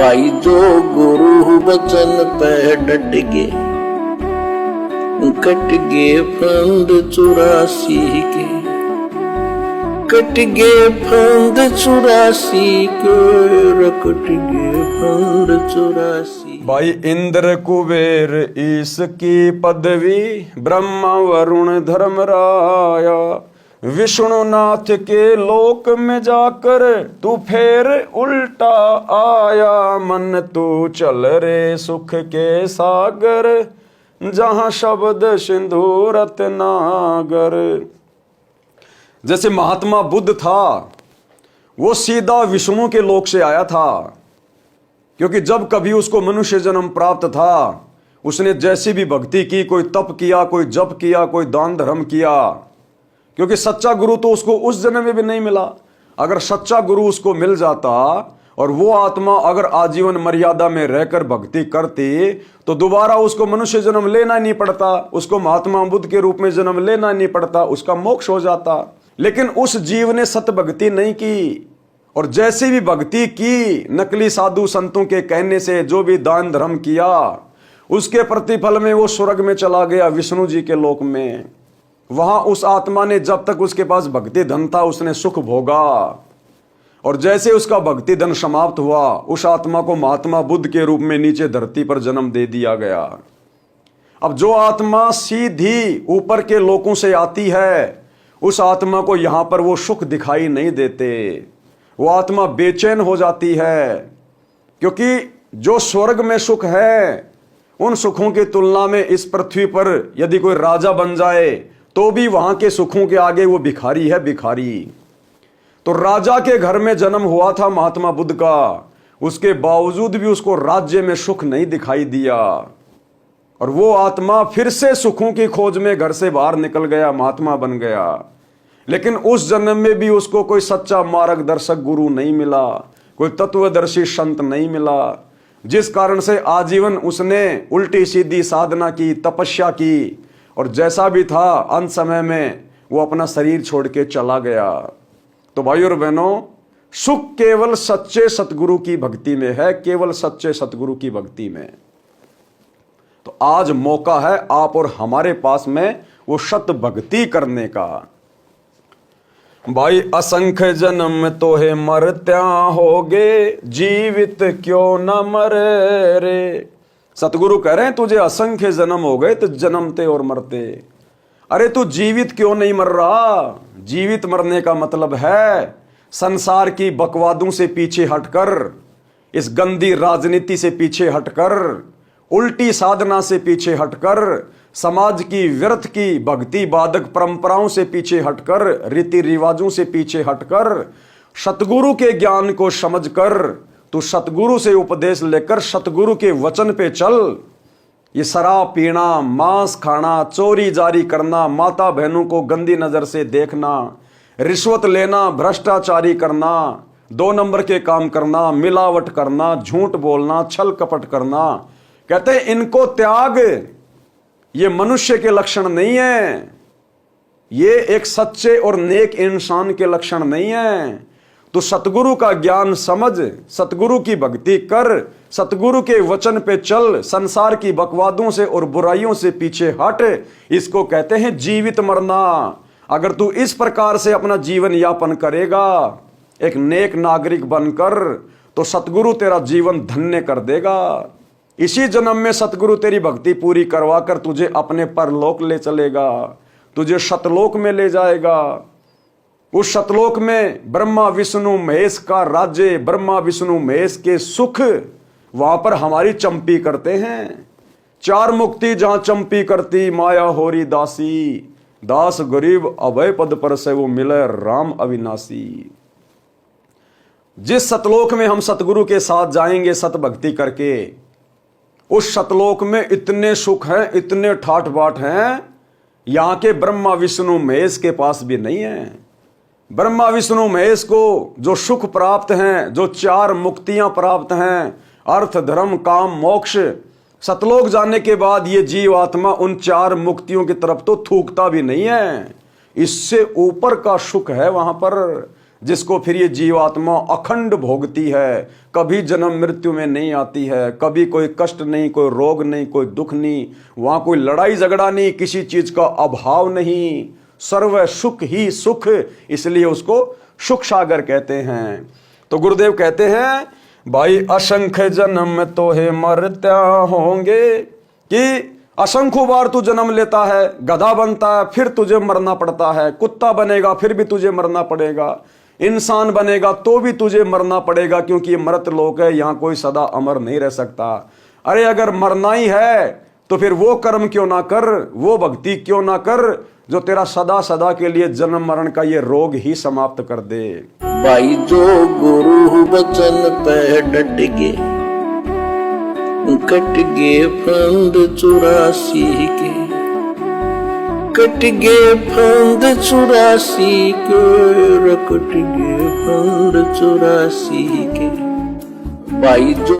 भाई जो गुरु बचन पे डट गे, कट गे फंद 84 के, कट गे फंद 84 के, कट गे फंद 84। भाई इंद्र कुबेर ईश की पदवी, ब्रह्मा वरुण धर्मराया, विष्णुनाथ के लोक में जाकर तू फेर उल्टा आया। मन तू चल रे सुख के सागर, जहां शब्द सिंधु रत्नागर। जैसे महात्मा बुद्ध था, वो सीधा विष्णु के लोक से आया था, क्योंकि जब कभी उसको मनुष्य जन्म प्राप्त था, उसने जैसी भी भक्ति की, कोई तप किया, कोई जप किया, कोई दान धर्म किया, क्योंकि सच्चा गुरु तो उसको उस जन्म में भी नहीं मिला। अगर सच्चा गुरु उसको मिल जाता और वो आत्मा अगर आजीवन मर्यादा में रहकर भक्ति करती, तो दोबारा उसको मनुष्य जन्म लेना नहीं पड़ता, उसको महात्मा बुद्ध के रूप में जन्म लेना नहीं पड़ता, उसका मोक्ष हो जाता। लेकिन उस जीव ने सत भक्ति नहीं की, और जैसी भी भक्ति की, नकली साधु संतों के कहने से जो भी दान धर्म किया, उसके प्रतिफल में वो स्वर्ग में चला गया, विष्णु जी के लोक में। वहां उस आत्मा ने, जब तक उसके पास भक्ति धन था, उसने सुख भोगा, और जैसे उसका भक्ति धन समाप्त हुआ, उस आत्मा को महात्मा बुद्ध के रूप में नीचे धरती पर जन्म दे दिया गया। अब जो आत्मा सीधी ऊपर के लोकों से आती है, उस आत्मा को यहां पर वो सुख दिखाई नहीं देते, वो आत्मा बेचैन हो जाती है, क्योंकि जो स्वर्ग में सुख है, उन सुखों की तुलना में इस पृथ्वी पर यदि कोई राजा बन जाए, तो भी वहां के सुखों के आगे वो भिखारी है, भिखारी। तो राजा के घर में जन्म हुआ था महात्मा बुद्ध का, उसके बावजूद भी उसको राज्य में सुख नहीं दिखाई दिया, और वो आत्मा फिर से सुखों की खोज में घर से बाहर निकल गया, महात्मा बन गया। लेकिन उस जन्म में भी उसको कोई सच्चा मार्गदर्शक गुरु नहीं मिला, कोई तत्वदर्शी संत नहीं मिला, जिस कारण से आजीवन उसने उल्टी सीधी साधना की, तपस्या की, और जैसा भी था अंत समय में वो अपना शरीर छोड़ के चला गया। तो भाइयों और बहनों, सुख केवल सच्चे सतगुरु की भक्ति में है, केवल सच्चे सतगुरु की भक्ति में। तो आज मौका है आप और हमारे पास में वो सत भक्ति करने का। भाई असंख्य जन्म तो है मरत्या होगे, जीवित क्यों न मरे रे। सतगुरु कह रहे हैं तुझे असंख्य जन्म हो गए, तो जन्मते और मरते। अरे तू जीवित क्यों नहीं मर रहा? जीवित मरने का मतलब है संसार की बकवादों से पीछे हटकर, इस गंदी राजनीति से पीछे हटकर, उल्टी साधना से पीछे हटकर, समाज की व्यर्थ की भक्ति बाधक परंपराओं से पीछे हटकर, रीति रिवाजों से पीछे हटकर, सतगुरु के ज्ञान को समझकर, तू सतगुरु से उपदेश लेकर सतगुरु के वचन पे चल। ये शराब पीना, मांस खाना, चोरी जारी करना, माता बहनों को गंदी नजर से देखना, रिश्वत लेना, भ्रष्टाचारी करना, 2 नंबर के काम करना, मिलावट करना, झूठ बोलना, छल कपट करना, कहते हैं इनको त्याग। ये मनुष्य के लक्षण नहीं है, ये एक सच्चे और नेक इंसान के लक्षण नहीं है। तो सतगुरु का ज्ञान समझ, सतगुरु की भक्ति कर, सतगुरु के वचन पे चल, संसार की बकवादों से और बुराइयों से पीछे हट। इसको कहते हैं जीवित मरना। अगर तू इस प्रकार से अपना जीवन यापन करेगा, एक नेक नागरिक बनकर, तो सतगुरु तेरा जीवन धन्य कर देगा। इसी जन्म में सतगुरु तेरी भक्ति पूरी करवा कर तुझे अपने परलोक ले चलेगा, तुझे सतलोक में ले जाएगा। उस सतलोक में ब्रह्मा विष्णु महेश का राज्य, ब्रह्मा विष्णु महेश के सुख, वहां पर हमारी चंपी करते हैं। 4 मुक्ति जहां चंपी करती, माया होरी दासी, दास गरीब अभय पद पर से वो मिले राम अविनाशी। जिस सतलोक में हम सतगुरु के साथ जाएंगे सत भक्ति करके, उस सतलोक में इतने सुख हैं, इतने ठाठ बाट हैं, यहां के ब्रह्मा विष्णु महेश के पास भी नहीं है। ब्रह्मा विष्णु महेश को जो सुख प्राप्त हैं, जो 4 मुक्तियां प्राप्त हैं, अर्थ धर्म काम मोक्ष, सतलोक जाने के बाद ये जीव आत्मा उन 4 मुक्तियों की तरफ तो थूकता भी नहीं है। इससे ऊपर का सुख है वहां पर, जिसको फिर ये जीवात्मा अखंड भोगती है, कभी जन्म मृत्यु में नहीं आती है, कभी कोई कष्ट नहीं, कोई रोग नहीं, कोई दुख नहीं, वहां कोई लड़ाई झगड़ा नहीं, किसी चीज का अभाव नहीं, सर्व सुख ही सुख, इसलिए उसको सुख सागर कहते हैं। तो गुरुदेव कहते हैं भाई असंख्य जन्म तो है मरत्या होंगे, कि असंख्य बार तू जन्म लेता है, गधा बनता है फिर तुझे मरना पड़ता है, कुत्ता बनेगा फिर भी तुझे मरना पड़ेगा, इंसान बनेगा तो भी तुझे मरना पड़ेगा, क्योंकि ये मृत लोक है, यहां कोई सदा अमर नहीं रह सकता। अरे अगर मरना ही है तो फिर वो कर्म क्यों ना कर, वो भक्ति क्यों ना कर जो तेरा सदा सदा के लिए जन्म मरण का ये रोग ही समाप्त कर दे। भाई जो गुरु बचन पे डट गे, कट गे फंद 84 के, कट गे फंद 84 के, कट गे फंद 84 के। भाई जो